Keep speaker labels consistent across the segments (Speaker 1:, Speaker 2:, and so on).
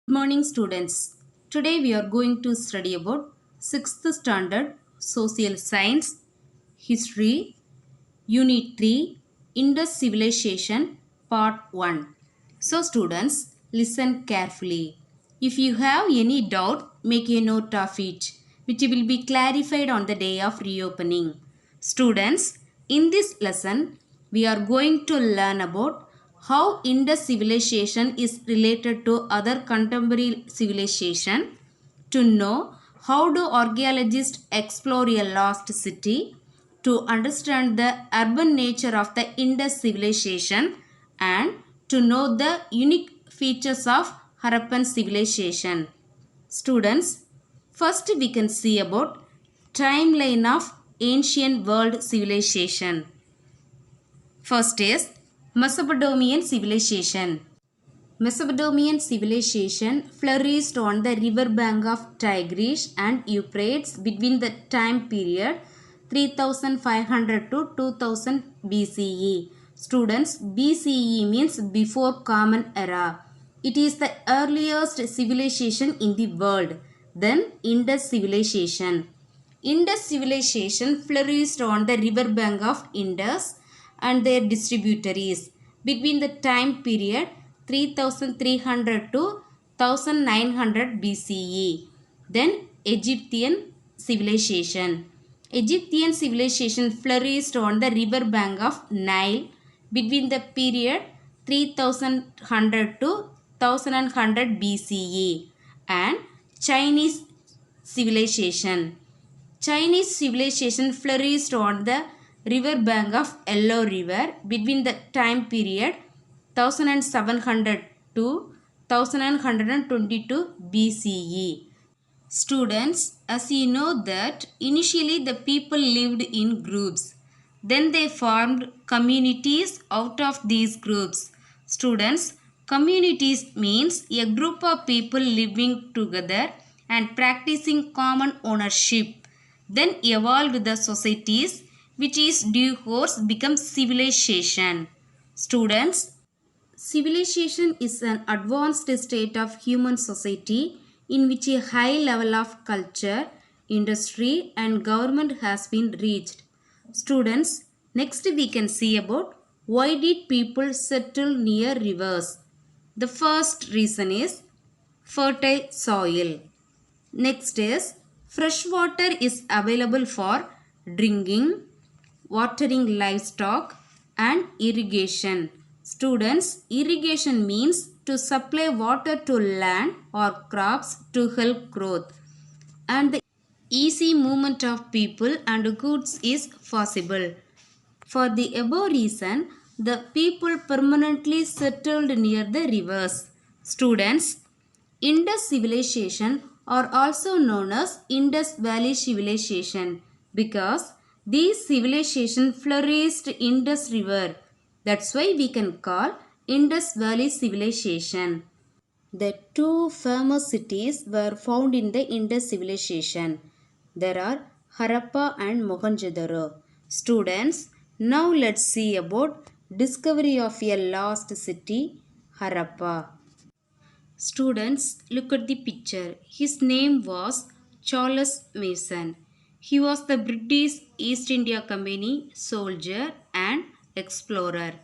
Speaker 1: Good morning, students. Today we are going to study about 6th standard social science, history, unit 3, Indus civilization, part 1. So students, listen carefully. If you have any doubt, make a note of it, which will be clarified on the day of reopening. Students, in this lesson, we are going to learn about how Indus civilization is related to other contemporary civilization. To know how do archaeologists explore a lost city, to understand the urban nature of the Indus civilization, and to know the unique features of Harappan civilization. Students, first we can see about timeline of ancient world civilization. First is Mesopotamian civilization. Mesopotamian civilization flourished on the river bank of Tigris and Euphrates between the time period 3500 to 2000 BCE. Students, BCE means before Common Era. It is the earliest civilization in the world. Then Indus civilization. Indus civilization flourished on the river bank of Indus and their distributaries between the time period 3300 to 1900 BCE. Then Egyptian civilization. Egyptian civilization flourished on the river bank of Nile between the period 3100 to 1100 BCE. And Chinese civilization. Chinese civilization flourished on the river bank of Yellow River between the time period 1700 to 1122 BCE. Students, as you know that initially the people lived in groups. Then they formed communities out of these groups. Students, communities means a group of people living together and practicing common ownership. Then evolved the societies, which is due course becomes civilization. Students, civilization is an advanced state of human society in which a high level of culture, industry and government has been reached. Students, next we can see about why did people settle near rivers. The first reason is fertile soil. Next is fresh water is available for drinking, watering livestock and irrigation. Students, irrigation means to supply water to land or crops to help growth. And the easy movement of people and goods is possible. For the above reason, the people permanently settled near the rivers. Students, Indus civilization are also known as Indus Valley civilization because these civilization flourished Indus River. That's why we can call Indus Valley civilization. The two famous cities were found in the Indus civilization. There are Harappa and Mohenjo-daro. Students, now let's see about discovery of a lost city, Harappa. Students, look at the picture. His name was Charles Mason. He was the British East India Company soldier and explorer.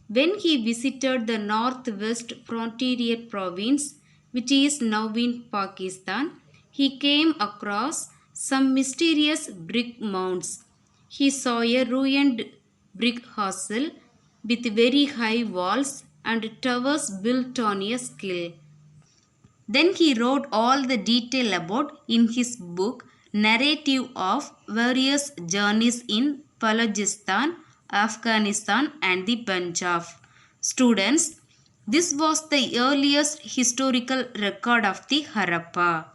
Speaker 1: When he visited the northwest frontier province, which is now in Pakistan, he came across some mysterious brick mounds. He saw a ruined brick castle with very high walls and towers built on a scale. Then he wrote all the detail about in his book narrative of various journeys in Balochistan, Afghanistan and the Punjab. Students, this was the earliest historical record of the Harappa.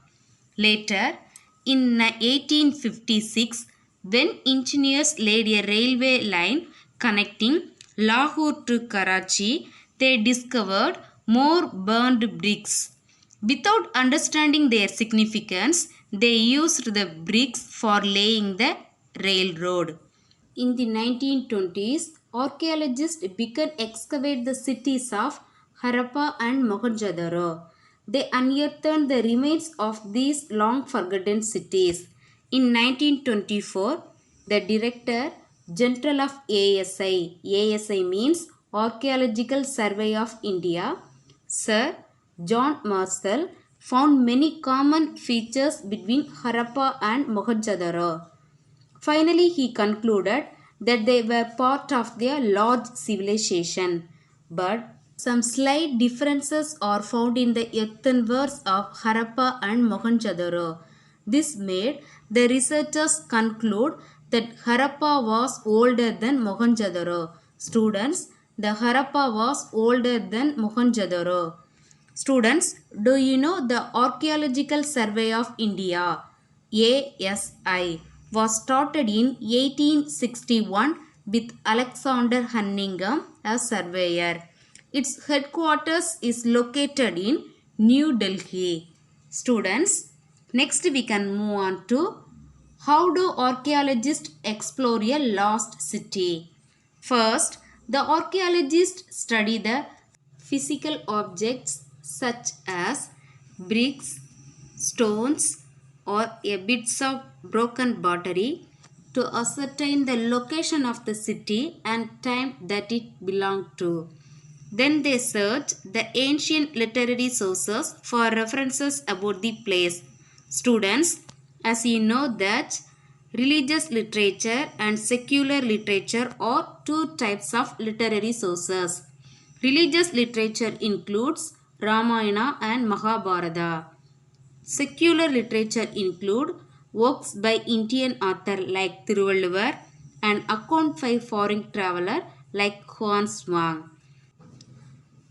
Speaker 1: Later, in 1856, when engineers laid a railway line connecting Lahore to Karachi, they discovered more burned bricks. Without understanding their significance, they used the bricks for laying the railroad. In the 1920s, archaeologists began excavate the cities of Harappa and Mohenjo-daro. They unearthed the remains of these long forgotten cities. In 1924, the Director General of ASI means Archaeological Survey of India, Sir John Marshall, found many common features between Harappa and Mohenjo-daro. Finally, he concluded that they were part of their large civilization, but some slight differences are found in the earthenwares of Harappa and Mohenjo-daro. This made the researchers conclude that Harappa was older than Mohenjo-daro. Students, the Harappa was older than Mohenjo-daro. Students, do you know the Archaeological Survey of India (ASI) was started in 1861 with Alexander Cunningham as surveyor. Its headquarters is located in New Delhi. Students, next we can move on to how do archaeologists explore a lost city? First, the archaeologists study the physical objects such as bricks, stones, or a bits of broken pottery to ascertain the location of the city and time that it belonged to. Then they search the ancient literary sources for references about the place. Students, as you know that religious literature and secular literature are two types of literary sources. Religious literature includes Ramayana and Mahabharata. Secular literature include works by Indian author like Thiruvalluvar and account by foreign traveler like Huan Zwang.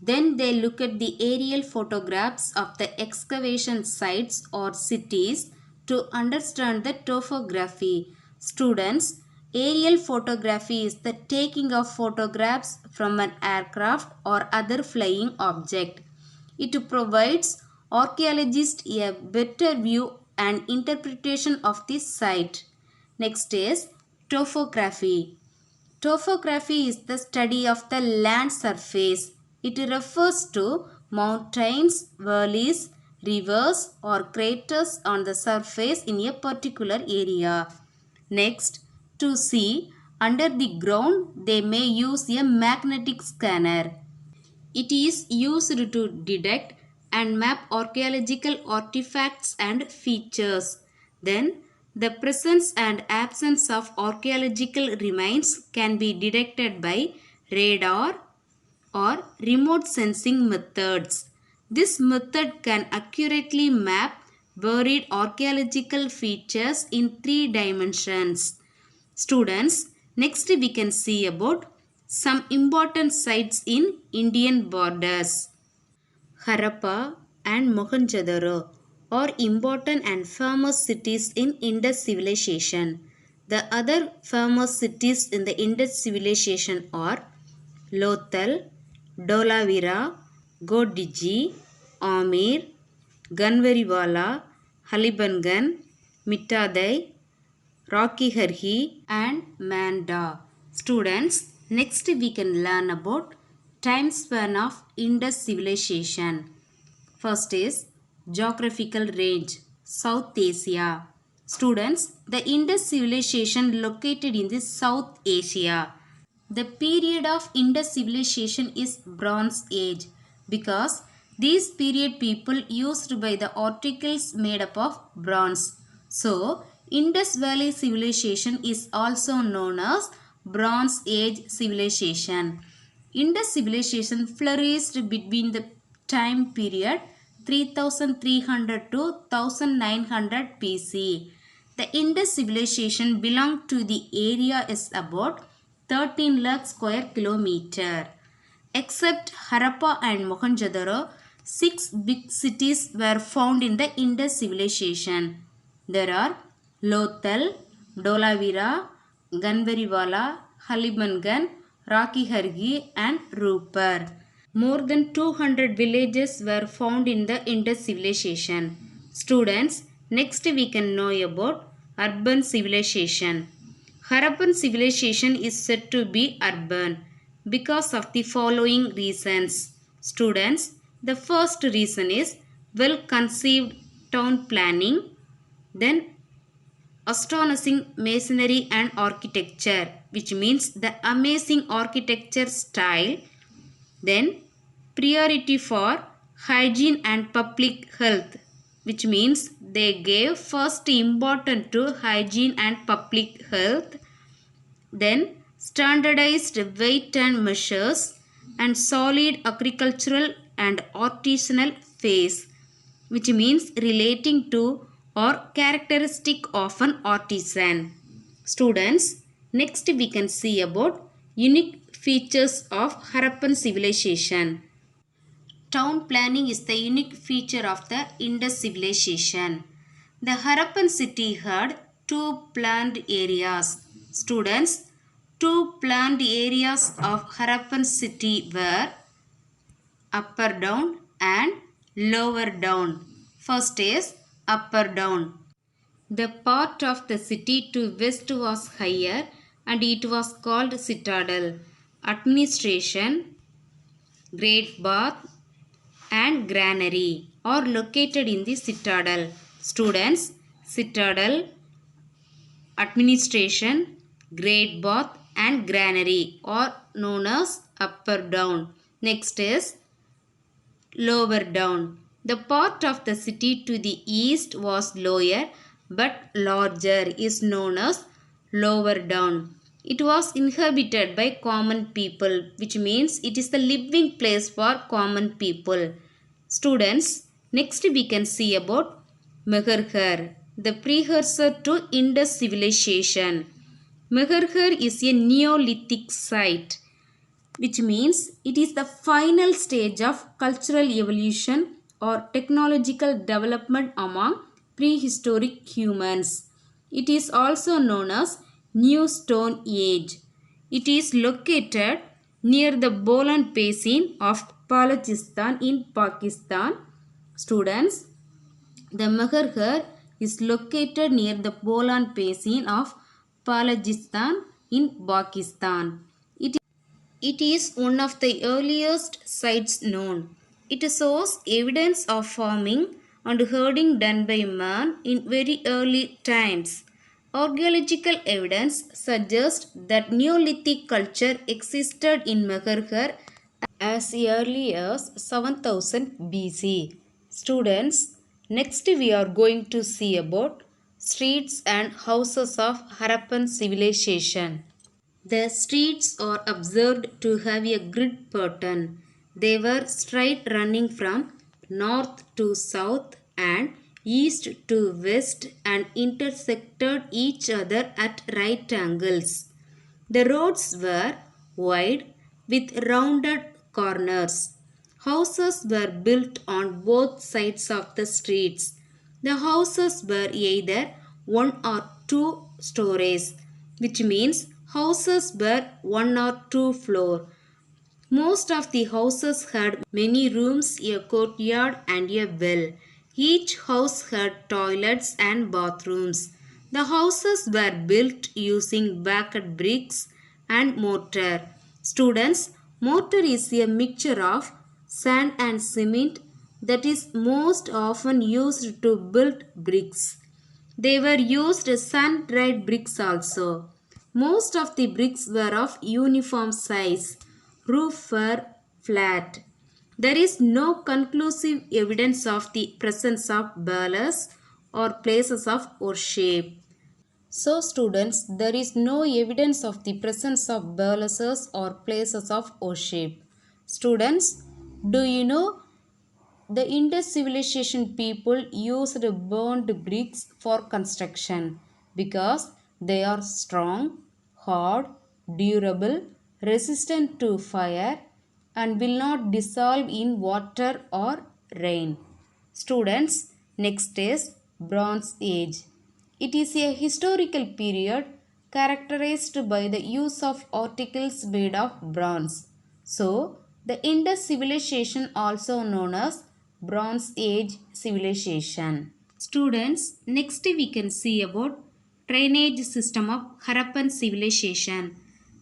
Speaker 1: Then they look at the aerial photographs of the excavation sites or cities to understand the topography. Students, aerial photography is the taking of photographs from an aircraft or other flying object. It provides archaeologists a better view and interpretation of the site. Next is topography. Topography is the study of the land surface. It refers to mountains, valleys, rivers or craters on the surface in a particular area. Next, to see under the ground, they may use a magnetic scanner. It is used to detect and map archaeological artifacts and features. Then, the presence and absence of archaeological remains can be detected by radar or remote sensing methods. This method can accurately map buried archaeological features in 3 dimensions. Students, next we can see about some important sites in Indian borders. Harappa and Mohenjo-daro are important and famous cities in Indus civilization. The other famous cities in the Indus civilization are Lothal, Dholavira, Godiji, Amir, Ganveriwala, Halibangan, Mittadai, Rakhigarhi and Manda. Students, next we can learn about time span of Indus civilization. First is geographical range, South Asia. Students, the Indus civilization located in the South Asia. The period of Indus civilization is Bronze Age because this period people used by the articles made up of bronze. So, Indus Valley civilization is also known as Bronze Age civilization. Indus civilization flourished between the time period 3300 to 1900 BC. The Indus civilization belonged to the area is about 13 lakh square kilometer. Except Harappa and Mohenjo-daro, 6 big cities were found in the Indus civilization. There are Lothal, Dholavira, Ganveriwala, Halibangan, Rakhigarhi and Rupar. More than 200 villages were found in the Indus civilization. Students, next we can know about urban civilization. Harappan civilization is said to be urban because of the following reasons. Students, the first reason is well conceived town planning, then astonishing masonry and architecture, which means the amazing architecture style, then priority for hygiene and public health, which means they gave first importance to hygiene and public health, then standardized weight and measures, and solid agricultural and artisanal phase, which means relating to or characteristic of an artisan. Students, next we can see about unique features of Harappan civilization. Town planning is the unique feature of the Indus civilization. The Harappan city had two planned areas. Students, two planned areas of Harappan city were upper down and lower down. First is upper down. The part of the city to west was higher and it was called citadel. Administration, great bath and granary are located in the citadel. Students, citadel, administration, great bath and granary are known as upper down. Next is lower down. The part of the city to the east was lower but larger is known as lower down. It was inhabited by common people, which means it is the living place for common people. Students, next we can see about Meherhar, the precursor to Indus civilization. Meherhar is a Neolithic site, which means it is the final stage of cultural evolution or technological development among prehistoric humans. It is also known as New Stone Age. It is located near the Bolan Basin of Balochistan in Pakistan. Students, the Meherhar is located near the Bolan Basin of Balochistan in Pakistan. It is one of the earliest sites known. It shows evidence of farming and herding done by man in very early times. Archaeological evidence suggests that Neolithic culture existed in Meherhar as early as 7000 BC. Students, next we are going to see about streets and houses of Harappan civilization. The streets are observed to have a grid pattern. They were straight running from north to south and east to west and intersected each other at right angles. The roads were wide with rounded corners. Houses were built on both sides of the streets. The houses were either one or two stories, which means houses were one or two floor. Most of the houses had many rooms, a courtyard and a well. Each house had toilets and bathrooms. The houses were built using baked bricks and mortar. Students, mortar is a mixture of sand and cement that is most often used to build bricks. They were used sun-dried bricks also. Most of the bricks were of uniform size. Roof were flat. There is no conclusive evidence of the presence of palaces or places of worship. So students, there is no evidence of the presence of palaces or places of worship. Students, do you know the Indus civilization people used burned bricks for construction because they are strong, hard, durable, resistant to fire and will not dissolve in water or rain. Students, next is Bronze Age. It is a historical period characterized by the use of articles made of bronze. So, the Indus civilization also known as Bronze Age civilization. Students, next we can see about drainage system of Harappan civilization.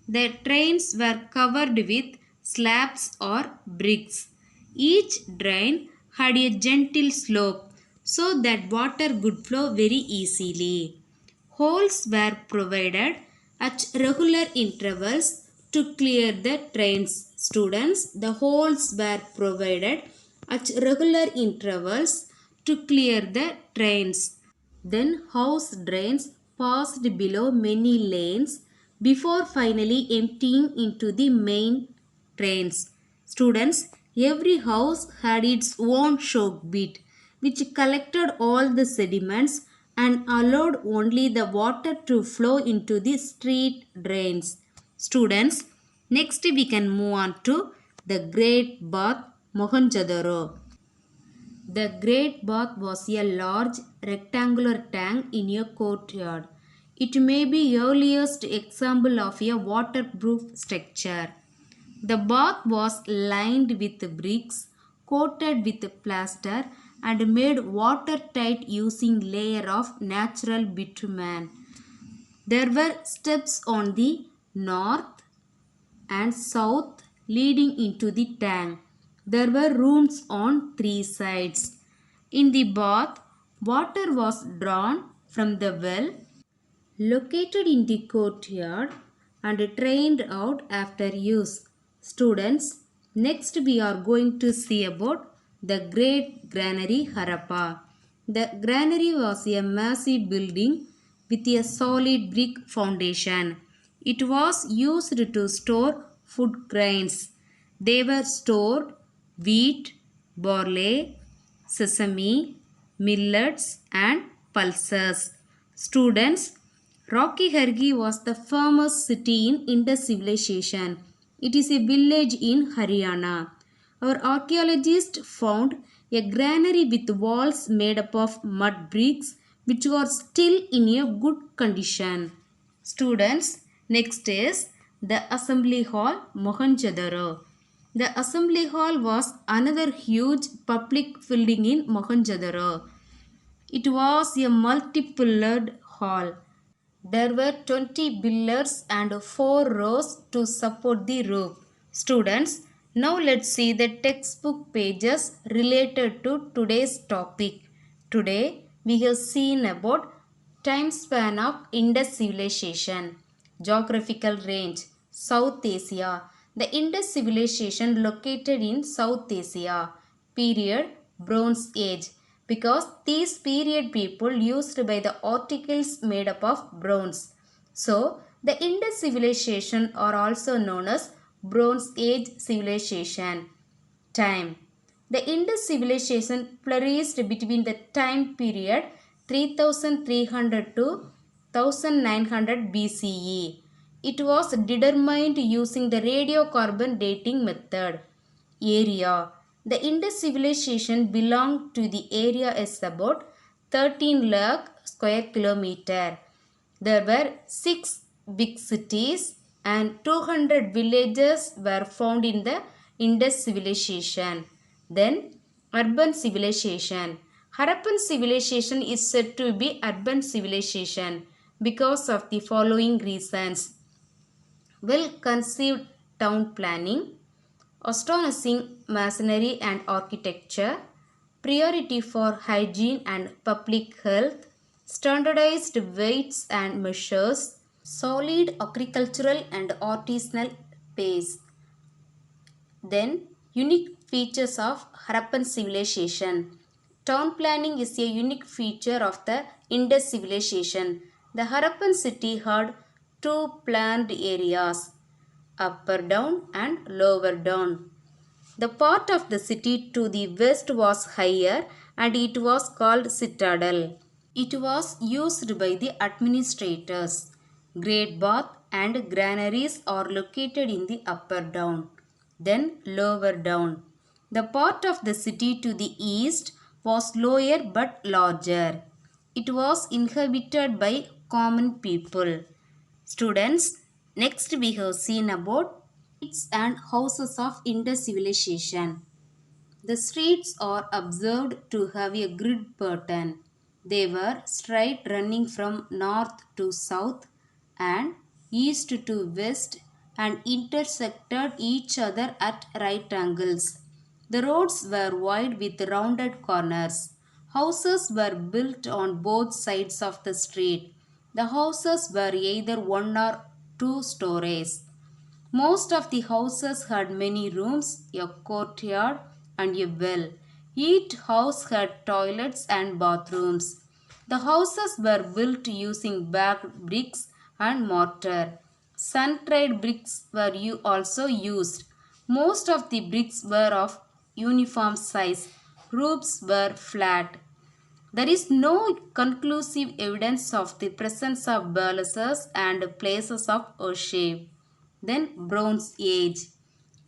Speaker 1: The drains were covered with slabs or bricks. Each drain had a gentle slope so that water could flow very easily. Holes were provided at regular intervals to clear the drains. Students, the holes were provided at regular intervals to clear the drains. Then house drains passed below many lanes before finally emptying into the main drains. Students, every house had its own choke pit which collected all the sediments and allowed only the water to flow into the street drains. Students, next we can move on to the Great Bath, Mohenjo-daro. The Great Bath was a large rectangular tank in a courtyard. It may be earliest example of a waterproof structure. The bath was lined with bricks, coated with plaster and made watertight using layer of natural bitumen. There were steps on the north and south leading into the tank. There were rooms on three sides. In the bath, water was drawn from the well located in the courtyard and drained out after use. Students, next we are going to see about the Great Granary Harappa. The granary was a massive building with a solid brick foundation. It was used to store food grains. They were stored wheat, barley, sesame, millets and pulses. Students, Rocky was the famous city in Indus civilization. It is a village in Haryana. Our archaeologists found a granary with walls made up of mud bricks which are still in a good condition. Students, next is the Assembly Hall, Mohenjo-daro. The Assembly Hall was another huge public building in Mohenjo-daro. It was a multi-pillared hall. There were 20 pillars and 4 rows to support the roof. Students, now let's see the textbook pages related to today's topic. Today, we have seen about time span of Indus civilization, geographical range, South Asia. The Indus civilization located in South Asia. Period, Bronze Age, because these period people used by the articles made up of bronze. So, the Indus civilization are also known as Bronze Age civilization. Time. The Indus civilization flourished between the time period 3300 to 1900 BCE. It was determined using the radiocarbon dating method. Area. The Indus civilization belonged to the area is about 13 lakh square kilometer. There were 6 big cities and 200 villages were found in the Indus civilization. Then urban civilization. Harappan civilization is said to be urban civilization because of the following reasons. Well conceived town planning, astonishing masonry and architecture, priority for hygiene and public health, standardized weights and measures, solid agricultural and artisanal base. Then, unique features of Harappan civilization. Town planning is a unique feature of the Indus civilization. The Harappan city had two planned areas, upper down and lower down. The part of the city to the west was higher and it was called citadel. It was used by the administrators. Great Bath and granaries are located in the upper down, then lower down. The part of the city to the east was lower but larger. It was inhabited by common people. Students, next we have seen about streets and houses of Indus civilization. The streets are observed to have a grid pattern. They were straight running from north to south and east to west and intersected each other at right angles. The roads were wide with rounded corners. Houses were built on both sides of the street. The houses were either one or two stories. Most of the houses had many rooms, a courtyard, and a well. Each house had toilets and bathrooms. The houses were built using bagged bricks and mortar. Sun-dried bricks were also used. Most of the bricks were of uniform size. Roofs were flat. There is no conclusive evidence of the presence of palaces and places of worship. Then Bronze Age.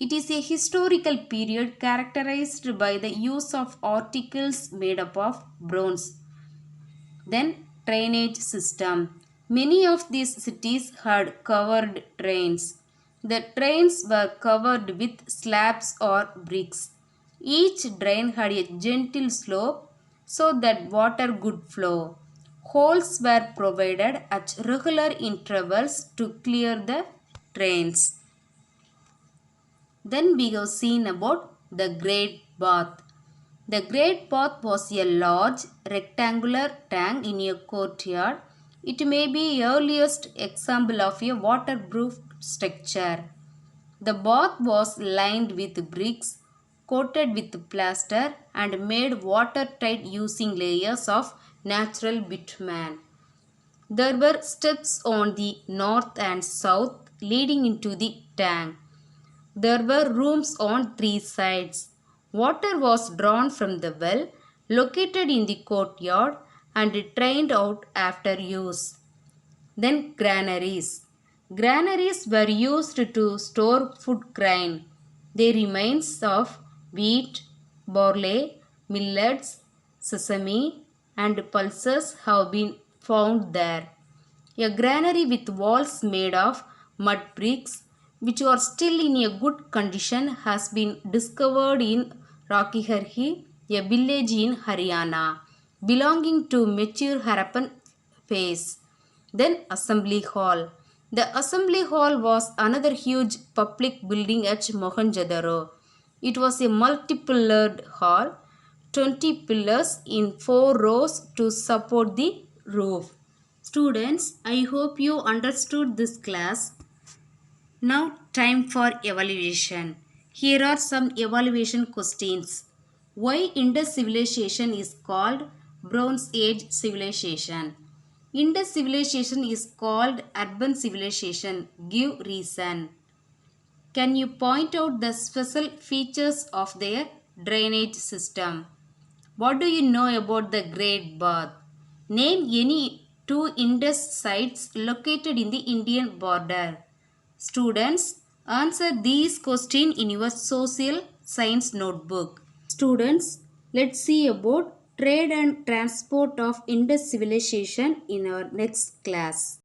Speaker 1: It is a historical period characterized by the use of articles made up of bronze. Then drainage system. Many of these cities had covered drains. The drains were covered with slabs or bricks. Each drain had a gentle slope so that water could flow. Holes were provided at regular intervals to clear the drains. Then we have seen about the Great Bath. The Great Bath was a large rectangular tank in a courtyard. It may be the earliest example of a waterproof structure. The bath was lined with bricks, coated with plaster, and made watertight using layers of natural bitumen. There were steps on the north and south leading into the tank. There were rooms on three sides. Water was drawn from the well located in the courtyard and drained out after use. Then granaries. Granaries were used to store food grain. The remains of wheat, barley, millets, sesame and pulses have been found there. A granary with walls made of mud bricks which are still in a good condition has been discovered in Rakhigarhi, a village in Haryana belonging to mature Harappan phase. Then Assembly Hall. The Assembly Hall was another huge public building at Mohenjo-daro. It was a multi-pillared hall, 20 pillars in 4 rows to support the roof. Students, I hope you understood this class. Now time for evaluation. Here are some evaluation questions. Why Indus civilization is called Bronze Age civilization? Indus civilization is called urban civilization. Give reason. Can you point out the special features of their drainage system? What do you know about the Great Bath? Name any two Indus sites located in the Indian border. Students, answer these questions in your social science notebook. Students, let's see about trade and transport of Indus civilization in our next class.